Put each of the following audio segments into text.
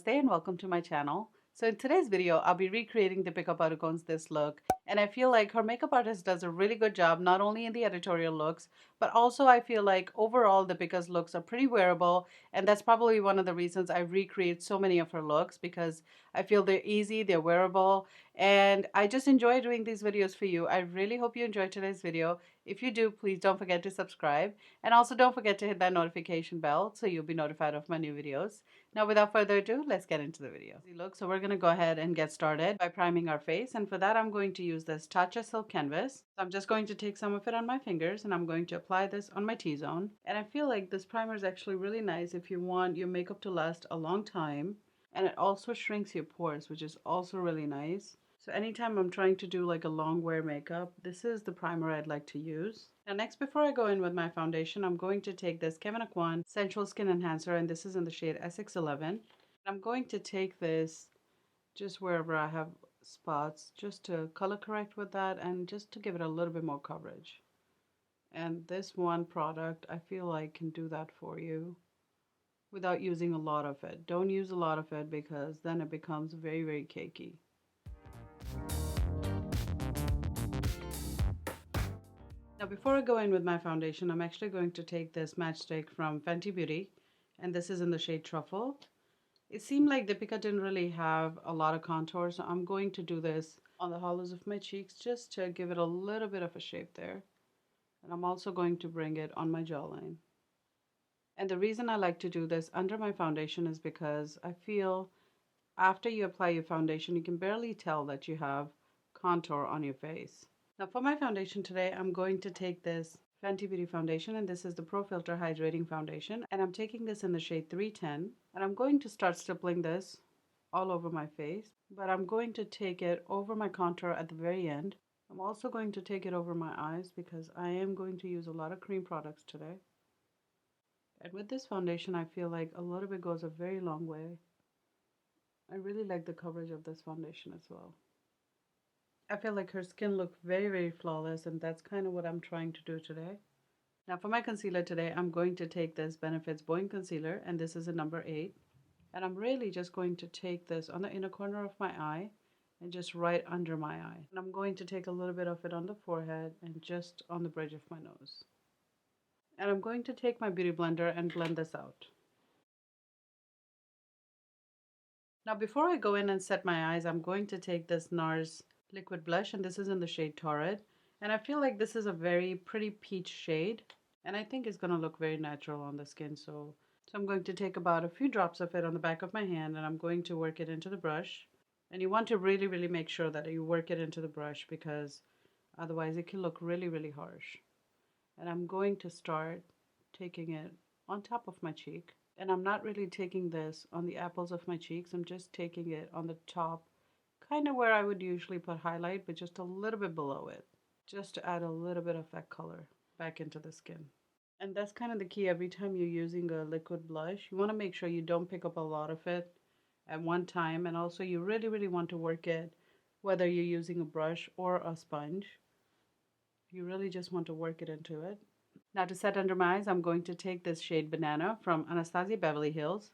Namaste and welcome to my channel. So in today's video, I'll be recreating Deepika Padukone's this look, and I feel like her makeup artist does a really good job not only in the editorial looks, but also I feel like overall Deepika's looks are pretty wearable, and that's probably one of the reasons I recreate so many of her looks because I feel they're easy, they're wearable, and I just enjoy doing these videos for you. I really hope you enjoyed today's video. If you do, please don't forget to subscribe, and also don't forget to hit that notification bell so you'll be notified of my new videos. Now, without further ado, let's get into the video. Look, so we're going to go ahead and get started by priming our face. And for that, I'm going to use this Tatcha Silk Canvas. So I'm just going to take some of it on my fingers and I'm going to apply this on my T-zone. And I feel like this primer is actually really nice if you want your makeup to last a long time. And it also shrinks your pores, which is also really nice. So anytime I'm trying to do like a long wear makeup, this is the primer I'd like to use. Now next, before I go in with my foundation, I'm going to take this Kevyn Aucoin Sensual Skin Enhancer, and this is in the shade SX11. I'm going to take this just wherever I have spots, just to color correct with that and just to give it a little bit more coverage. And this one product, I feel like can do that for you without using a lot of it. Don't use a lot of it because then it becomes very, very cakey. Now before I go in with my foundation, I'm actually going to take this matchstick from Fenty Beauty, and this is in the shade Truffle. It seemed like Deepika didn't really have a lot of contour, so I'm going to do this on the hollows of my cheeks just to give it a little bit of a shape there. And I'm also going to bring it on my jawline. And the reason I like to do this under my foundation is because I feel after you apply your foundation, you can barely tell that you have contour on your face. Now for my foundation today, I'm going to take this Fenty Beauty foundation, and this is the Pro Filter Hydrating Foundation, and I'm taking this in the shade 310, and I'm going to start stippling this all over my face, but I'm going to take it over my contour at the very end. I'm also going to take it over my eyes because I am going to use a lot of cream products today. And with this foundation, I feel like a little bit goes a very long way. I really like the coverage of this foundation as well. I feel like her skin looked very, very flawless, and that's kind of what I'm trying to do today. Now for my concealer today, I'm going to take this Benefit's Bowing Concealer, and this is a number 8. And I'm really just going to take this on the inner corner of my eye and just right under my eye. And I'm going to take a little bit of it on the forehead and just on the bridge of my nose. And I'm going to take my beauty blender and blend this out. Now before I go in and set my eyes, I'm going to take this NARS liquid blush, and this is in the shade Torrid. And I feel like this is a very pretty peach shade, and I think it's going to look very natural on the skin. So I'm going to take about a few drops of it on the back of my hand, and I'm going to work it into the brush. And you want to really, really make sure that you work it into the brush because otherwise it can look really, really harsh. And I'm going to start taking it on top of my cheek. And I'm not really taking this on the apples of my cheeks. I'm just taking it on the top, kind of where I would usually put highlight, but just a little bit below it, just to add a little bit of that color back into the skin. And that's kind of the key. Every time you're using a liquid blush, you want to make sure you don't pick up a lot of it at one time. And also you really, really want to work it, whether you're using a brush or a sponge. You really just want to work it into it. Now to set under my eyes, I'm going to take this shade Banana from Anastasia Beverly Hills.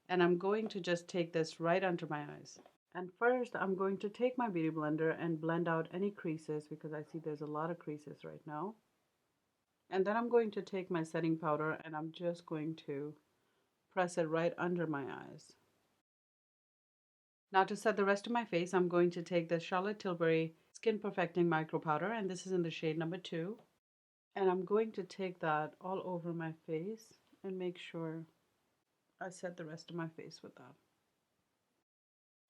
And I'm going to just take this right under my eyes. And first, I'm going to take my beauty blender and blend out any creases because I see there's a lot of creases right now. And then I'm going to take my setting powder and I'm just going to press it right under my eyes. Now to set the rest of my face, I'm going to take the Charlotte Tilbury Skin Perfecting Micro Powder, and this is in the shade number 2. And I'm going to take that all over my face and make sure I set the rest of my face with that.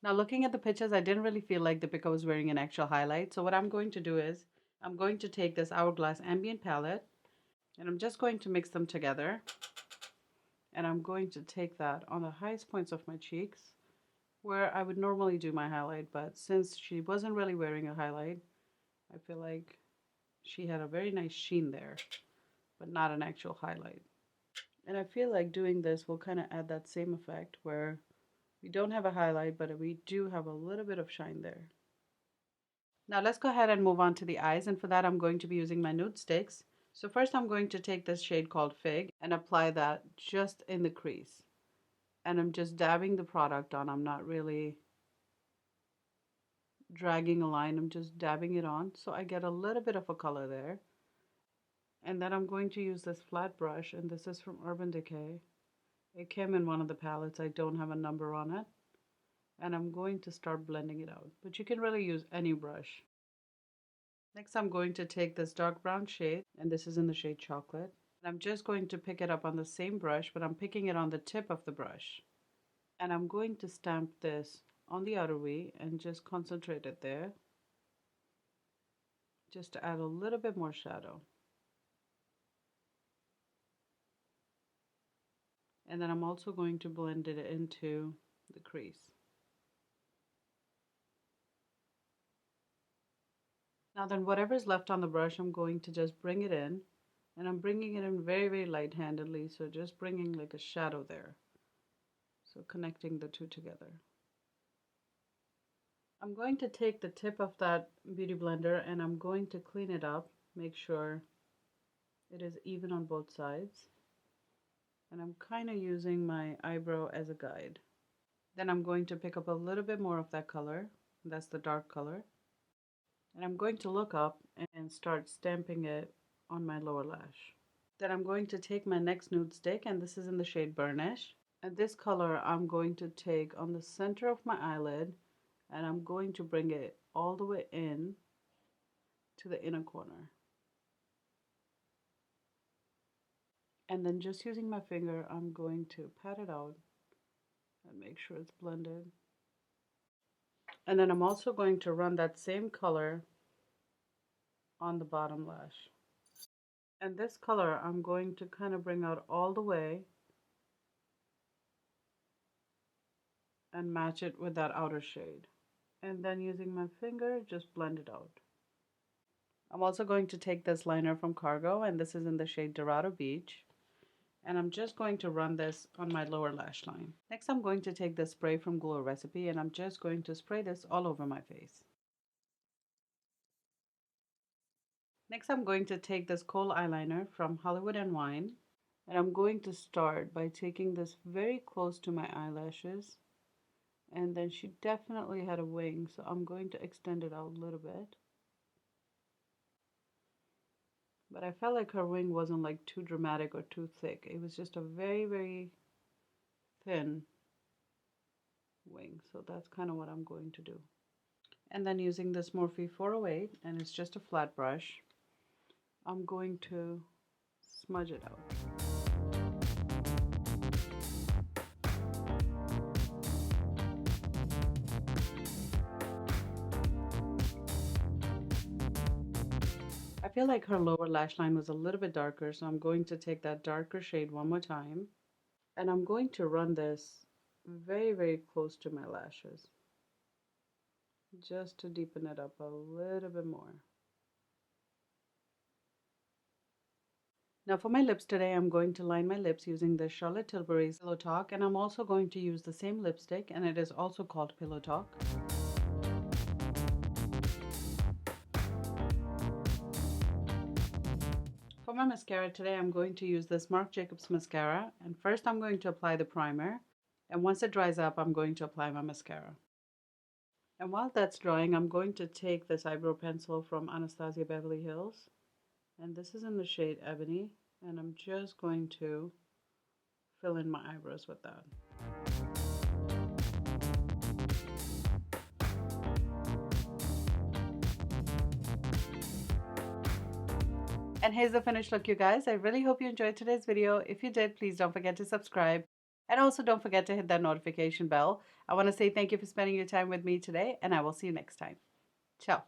Now looking at the pictures, I didn't really feel like Deepika was wearing an actual highlight. So what I'm going to do is, I'm going to take this Hourglass Ambient Palette, and I'm just going to mix them together. And I'm going to take that on the highest points of my cheeks, where I would normally do my highlight. But since she wasn't really wearing a highlight, I feel like she had a very nice sheen there, but not an actual highlight. And I feel like doing this will kind of add that same effect where we don't have a highlight, but we do have a little bit of shine there. Now let's go ahead and move on to the eyes, and for that I'm going to be using my nude sticks. So first I'm going to take this shade called Fig and apply that just in the crease. And I'm just dabbing the product on. I'm not really dragging a line. I'm just dabbing it on. So I get a little bit of a color there. And then I'm going to use this flat brush. And this is from Urban Decay. It came in one of the palettes. I don't have a number on it. And I'm going to start blending it out. But you can really use any brush. Next, I'm going to take this dark brown shade. And this is in the shade Chocolate. I'm just going to pick it up on the same brush, but I'm picking it on the tip of the brush. And I'm going to stamp this on the outer V and just concentrate it there, just to add a little bit more shadow. And then I'm also going to blend it into the crease. Now then, whatever's left on the brush, I'm going to just bring it in. And I'm bringing it in very, very light-handedly, so just bringing like a shadow there. So connecting the two together. I'm going to take the tip of that beauty blender and I'm going to clean it up, make sure it is even on both sides. And I'm kind of using my eyebrow as a guide. Then I'm going to pick up a little bit more of that color. That's the dark color. And I'm going to look up and start stamping it on my lower lash. Then I'm going to take my next nude stick, and this is in the shade Burnish. And this color I'm going to take on the center of my eyelid, and I'm going to bring it all the way in to the inner corner. And then just using my finger, I'm going to pat it out and make sure it's blended. And then I'm also going to run that same color on the bottom lash. And this color I'm going to kind of bring out all the way and match it with that outer shade. And then using my finger, just blend it out. I'm also going to take this liner from Cargo, and this is in the shade Dorado Beach. And I'm just going to run this on my lower lash line. Next, I'm going to take this spray from Glow Recipe, and I'm just going to spray this all over my face. Next, I'm going to take this kohl eyeliner from Hollywood and Wine, and I'm going to start by taking this very close to my eyelashes. And then she definitely had a wing, so I'm going to extend it out a little bit. But I felt like her wing wasn't like too dramatic or too thick. It was just a very, very thin wing. So that's kind of what I'm going to do. And then using this Morphe 408, and it's just a flat brush, I'm going to smudge it out. I feel like her lower lash line was a little bit darker, so I'm going to take that darker shade one more time. And I'm going to run this very, very close to my lashes, just to deepen it up a little bit more. Now for my lips today, I'm going to line my lips using the Charlotte Tilbury's Pillow Talk, and I'm also going to use the same lipstick, and it is also called Pillow Talk. For my mascara today, I'm going to use this Marc Jacobs mascara, and first I'm going to apply the primer, and once it dries up, I'm going to apply my mascara. And while that's drying, I'm going to take this eyebrow pencil from Anastasia Beverly Hills, and this is in the shade Ebony, and I'm just going to fill in my eyebrows with that. And here's the finished look, you guys. I really hope you enjoyed today's video. If you did, please don't forget to subscribe. And also don't forget to hit that notification bell. I want to say thank you for spending your time with me today, and I will see you next time. Ciao.